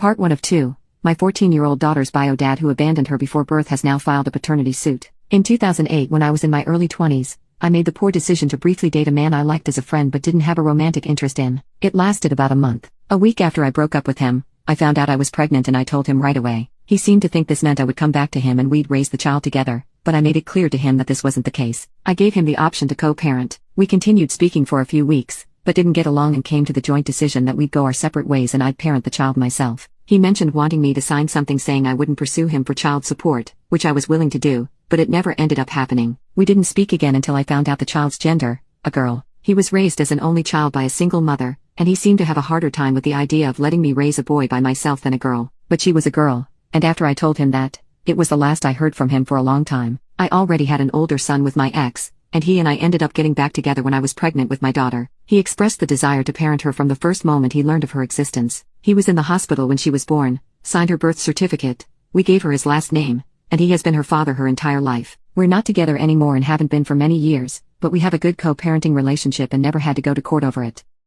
Part 1 of 2. My 14-year-old daughter's bio dad who abandoned her before birth has now filed a paternity suit. In 2008, when I was in my early 20s, I made the poor decision to briefly date a man I liked as a friend but didn't have a romantic interest in. It lasted about a month. A week after I broke up with him, I found out I was pregnant and I told him right away. He seemed to think this meant I would come back to him and we'd raise the child together, but I made it clear to him that this wasn't the case. I gave him the option to co-parent. We continued speaking for a few weeks, but didn't get along and came to the joint decision that we'd go our separate ways and I'd parent the child myself. He mentioned wanting me to sign something saying I wouldn't pursue him for child support, which I was willing to do, but it never ended up happening. We didn't speak again until I found out the child's gender, a girl. He was raised as an only child by a single mother, and he seemed to have a harder time with the idea of letting me raise a boy by myself than a girl. But she was a girl, and after I told him that, it was the last I heard from him for a long time. I already had an older son with my ex, and he and I ended up getting back together when I was pregnant with my daughter. He expressed the desire to parent her from the first moment he learned of her existence. He was in the hospital when she was born, signed her birth certificate, we gave her his last name, and he has been her father her entire life. We're not together anymore and haven't been for many years, but we have a good co-parenting relationship and never had to go to court over it.